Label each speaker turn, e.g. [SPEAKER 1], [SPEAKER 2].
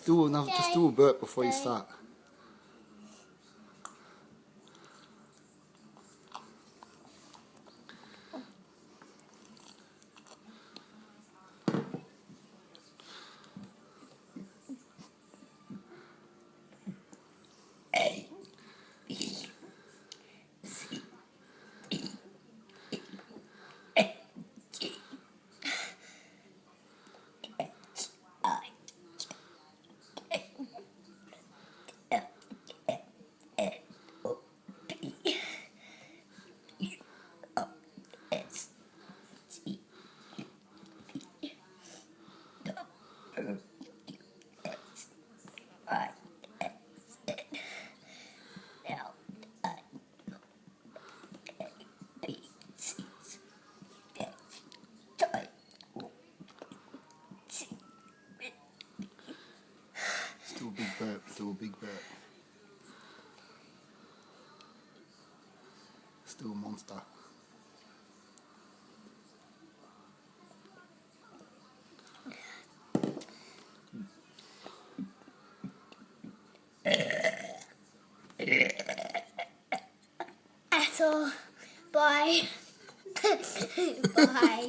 [SPEAKER 1] just do a burp before you start. Do a big burp. Do a big burp. Still a monster.
[SPEAKER 2] That's all. Bye. Bye.